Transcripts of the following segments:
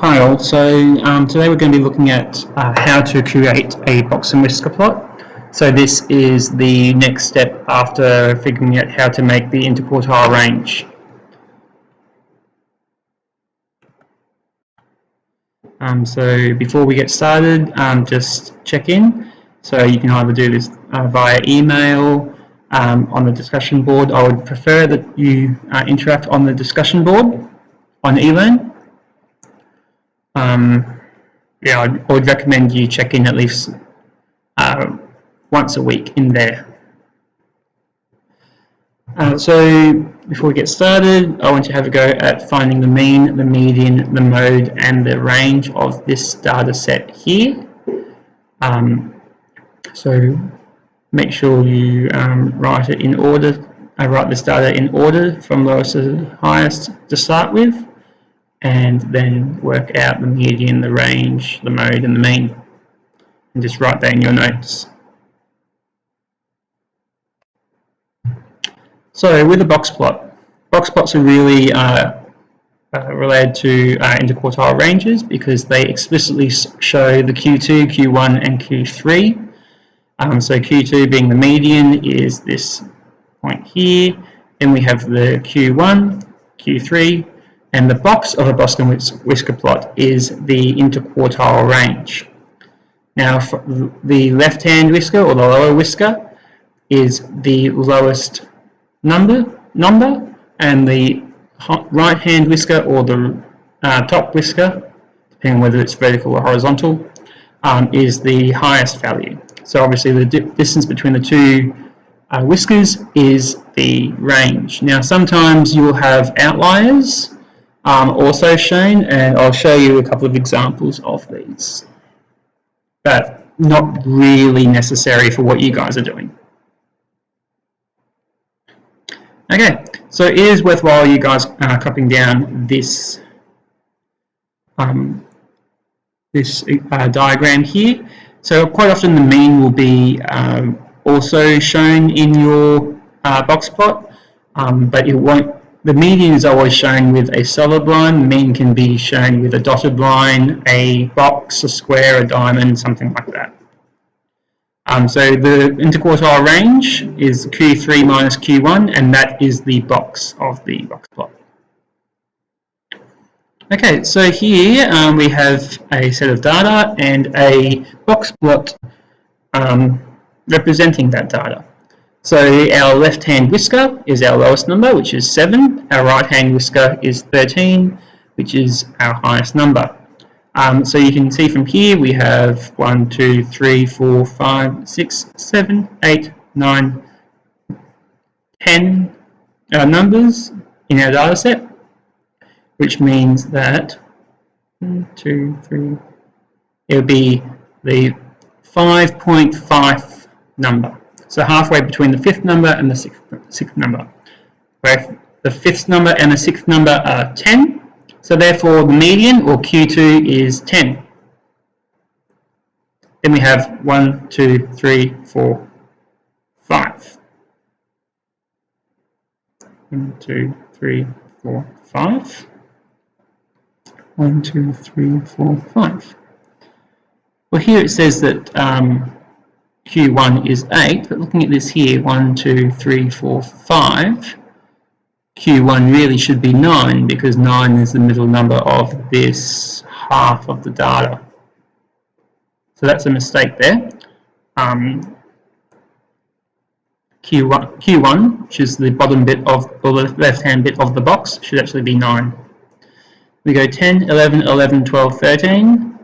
Hi all, so today we're going to be looking at how to create a box and whisker plot. So this is the next step after figuring out how to make the interquartile range. So before we get started, just check in. So you can either do this via email, on the discussion board. I would prefer that you interact on the discussion board on eLearn. Yeah, I would recommend you check in at least once a week in there. So before we get started, I want to have a go at finding the mean, the median, the mode, and the range of this data set here. So make sure you write it in order. Write this data in order from lowest to highest to start with, and then work out the median, the range, the mode, and the mean. And just write that in your notes. So with a box plot, box plots are really related to interquartile ranges because they explicitly show the Q2, Q1, and Q3. So Q2 being the median is this point here. Then we have the Q1, Q3, and the box of a box and whisker plot is the interquartile range. Now, the left-hand whisker or the lower whisker is the lowest number, and the right-hand whisker or the top whisker, depending on whether it's vertical or horizontal, is the highest value. So obviously the distance between the two whiskers is the range. Now sometimes you will have outliers also shown, and I'll show you a couple of examples of these, but not really necessary for what you guys are doing. Okay, so it is worthwhile you guys copying down this diagram here. So quite often the mean will be also shown in your box plot, but it won't. The median is always shown with a solid line. The mean can be shown with a dotted line, a box, a square, a diamond, something like that. So the interquartile range is Q3 minus Q1, and that is the box of the box plot. Okay, so here we have a set of data and a box plot representing that data. So our left-hand whisker is our lowest number, which is 7. Our right-hand whisker is 13, which is our highest number. So you can see from here we have 1, 2, 3, 4, 5, 6, 7, 8, 9, 10 numbers in our data set, which means that 1, 2, 3, it would be the 5.5 number. So halfway between the 5th number and the 6th number, where the 5th number and the 6th number are 10. So therefore the median, or Q2, is 10. Then we have 1, 2, 3, 4, 5. 1, 2, 3, 4, 5. 1, 2, 3, 4, 5. Well, here it says that Q1 is 8, but looking at this here, 1, 2, 3, 4, 5, Q1 really should be 9 because 9 is the middle number of this half of the data. So that's a mistake there. Q1, which is the bottom bit of, or the left-hand bit of the box, should actually be 9. We go 10, 11, 11, 12, 13.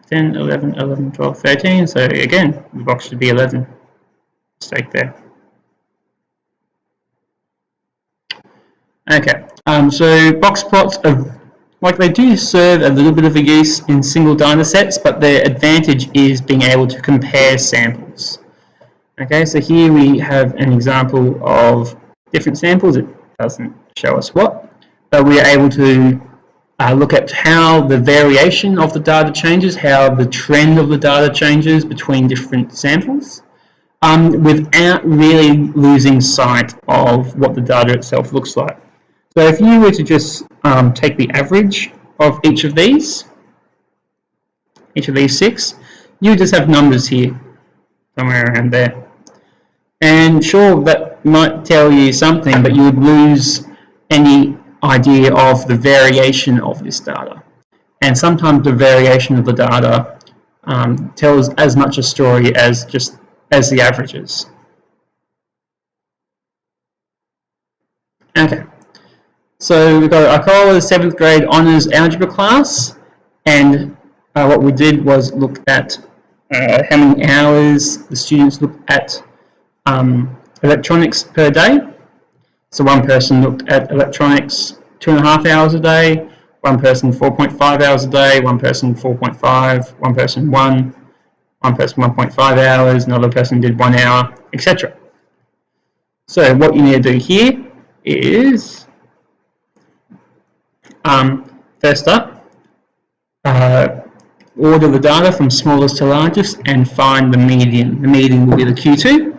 10, 11, 11, 12, 13. So again, the box should be 11. Mistake there. Okay, so box plots are, like, they do serve a little bit of a use in single data sets, but their advantage is being able to compare samples. Okay, so here we have an example of different samples. It doesn't show us what, but we are able to look at how the variation of the data changes, how the trend of the data changes between different samples, without really losing sight of what the data itself looks like. So if you were to just take the average of each of these 6, you just have numbers here, somewhere around there. And sure, that might tell you something, but you would lose any idea of the variation of this data. And sometimes the variation of the data tells as much a story as the averages. Okay, so we've got Arcola's 7th grade honours algebra class, and what we did was look at how many hours the students looked at electronics per day. So one person looked at electronics 2.5 hours a day, one person 4.5 hours a day, one person 4.5, one person 1 person 1.5 hours, another person did 1 hour, etc. So what you need to do here is, first up, order the data from smallest to largest and find the median. The median will be the Q2.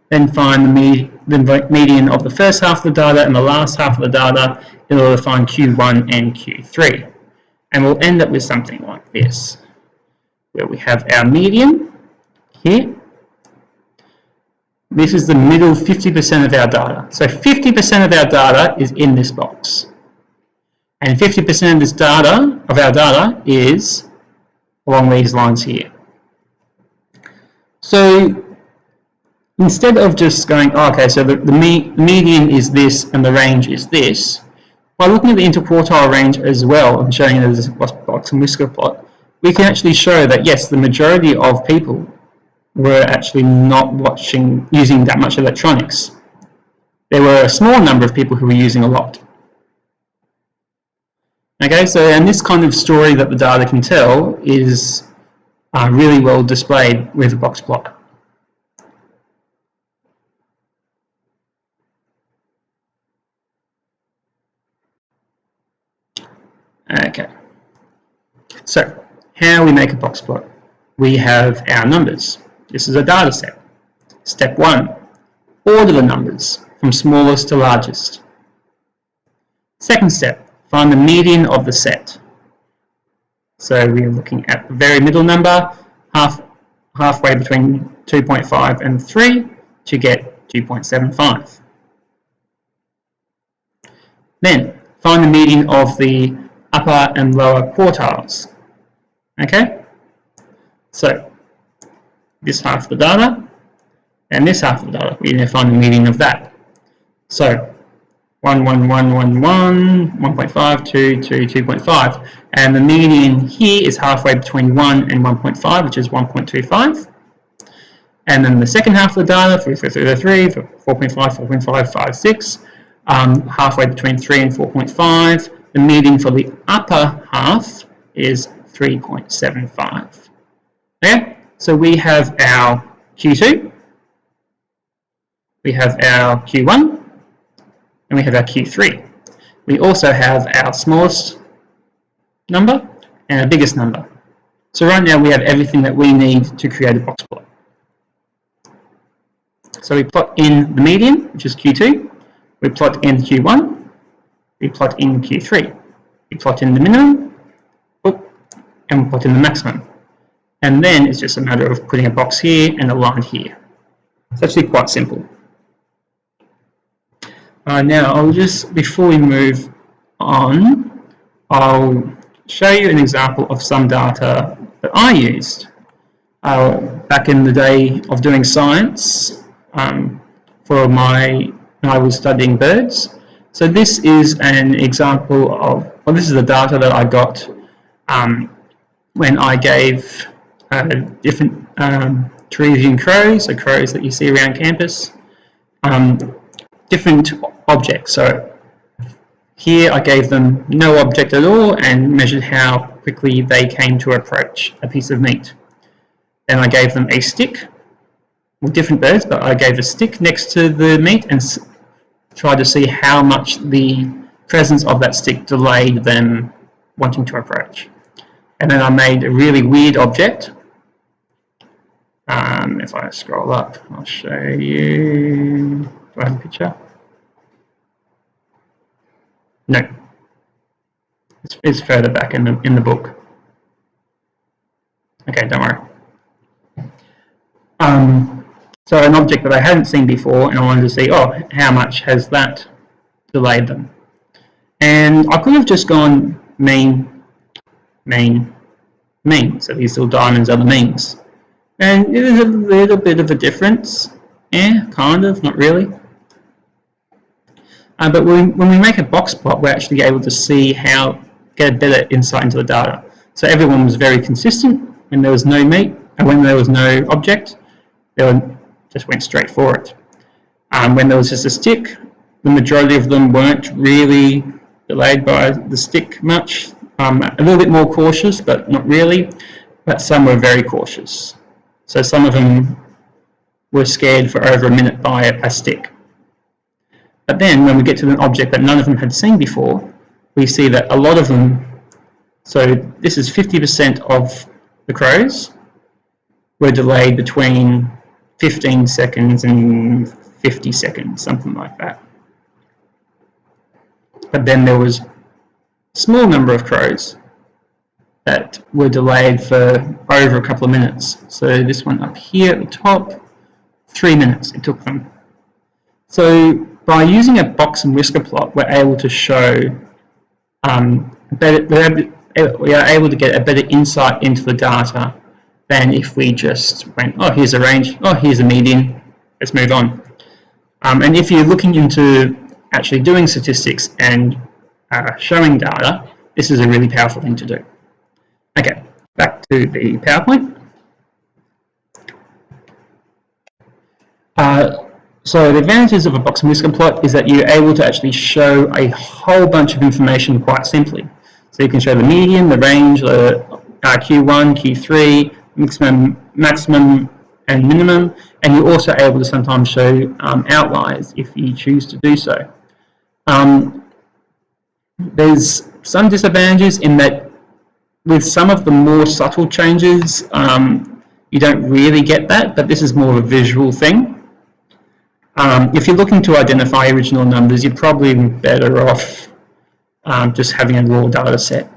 Then find the median of the first half of the data and the last half of the data in order to find Q1 and Q3. And we'll end up with something like this, where we have our median here. This is the middle 50% of our data. So 50% of our data is in this box. And 50% of this data, of our data, is along these lines here. So instead of just going, oh, okay, so the median is this and the range is this, by looking at the interquartile range as well and showing it as a box and whisker plot, we can actually show that yes, the majority of people were actually not using that much electronics. There were a small number of people who were using a lot. Okay, so and this kind of story that the data can tell is really well displayed with a box plot. Okay, so how we make a box plot? We have our numbers. This is a data set. Step 1, order the numbers from smallest to largest. Second step, find the median of the set. So we're looking at the very middle number, halfway between 2.5 and 3 to get 2.75. Then find the median of the upper and lower quartiles. Okay? So this half of the data and this half of the data, we need to find the median of that. So 1, 1, 1, 1, 1, 1.5, 2, 2, 2.5. And the median here is halfway between 1 and 1.5, which is 1.25. And then the second half of the data, 3, 3, 3, 3, 4.5, 4.5, 5, 6, halfway between 3 and 4.5. The median for the upper half is 3.75. Okay, so we have our Q2, we have our Q1, and we have our Q3. We also have our smallest number and our biggest number. So right now we have everything that we need to create a box plot. So we plot in the median, which is Q2, we plot in Q1, we plot in Q3, we plot in the minimum, and we plot in the maximum. And then it's just a matter of putting a box here and a line here. It's actually quite simple. Now, I'll just, before we move on, I'll show you an example of some data that I used back in the day of doing science when I was studying birds. So this is an example of, well, this is the data that I got when I gave different Teresian crows, so crows that you see around campus, different objects. So here I gave them no object at all and measured how quickly they came to approach a piece of meat. Then I gave them a stick, with different birds, but I gave a stick next to the meat and tried to see how much the presence of that stick delayed them wanting to approach. And then I made a really weird object. If I scroll up, I'll show you. Do I have a picture? No. It's further back in the book. Okay, don't worry. So an object that I hadn't seen before, and I wanted to see, oh, how much has that delayed them? And I could have just gone mean, mean, mean. So these little diamonds are the means. And it is a little bit of a difference. Yeah, kind of, not really. But when we make a box plot, we're actually able to see get a better insight into the data. So everyone was very consistent. When there was no meat, and when there was no object, they just went straight for it. When there was just a stick, the majority of them weren't really delayed by the stick much. A little bit more cautious, but not really. But some were very cautious. So some of them were scared for over a minute by a stick. But then when we get to an object that none of them had seen before, we see that a lot of them, so this is 50% of the crows, were delayed between 15 seconds and 50 seconds, something like that. But then there was a small number of crows that were delayed for over a couple of minutes. So this one up here at the top, 3 minutes it took them. So by using a box and whisker plot, we're able to show we are able to get a better insight into the data than if we just went, oh, here's a range, oh, here's a median, let's move on. And if you're looking into actually doing statistics and showing data, this is a really powerful thing to do. Okay, back to the PowerPoint. So the advantages of a box and whisker plot is that you're able to actually show a whole bunch of information quite simply. So you can show the median, the range, the Q1, Q3, maximum and minimum, and you're also able to sometimes show outliers if you choose to do so. There's some disadvantages in that with some of the more subtle changes, you don't really get that, but this is more of a visual thing. If you're looking to identify original numbers, you're probably better off just having a raw data set.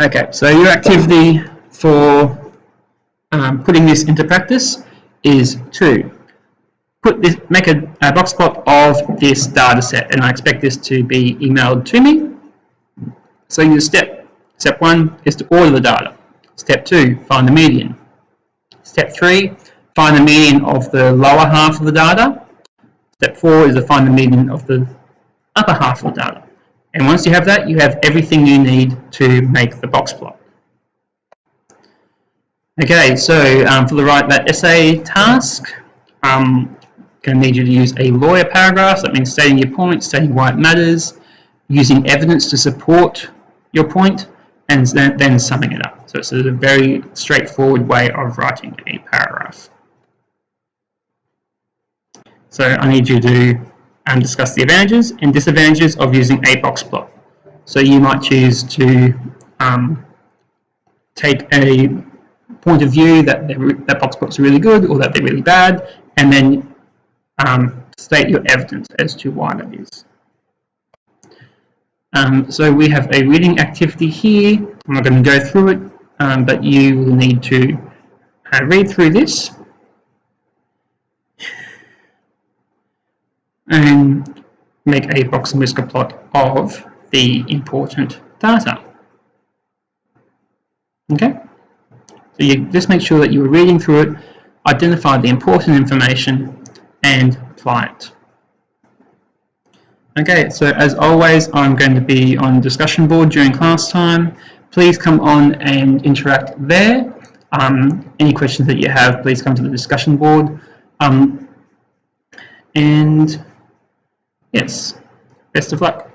Okay, so your activity for putting this into practice is to make a box plot of this data set, and I expect this to be emailed to me. So your step 1 is to order the data. Step 2, find the median. Step 3, find the median of the lower half of the data. Step 4 is to find the median of the upper half of the data. And once you have that, you have everything you need to make the box plot. Okay, so for the write that essay task, I'm going to need you to use a lawyer paragraph. So that means stating your point, stating why it matters, using evidence to support your point, and then summing it up. So it's a very straightforward way of writing a paragraph. So I need you to discuss the advantages and disadvantages of using a box plot. So you might choose to take a point of view that box plots are really good or that they're really bad, and then state your evidence as to why that is. So we have a reading activity here. I'm not going to go through it, but you will need to read through this and make a box and whisker plot of the important data. Okay? So you just make sure that you are reading through it, identify the important information, and apply it. Okay, so as always, I'm going to be on discussion board during class time. Please come on and interact there. Any questions that you have, please come to the discussion board. And yes, best of luck.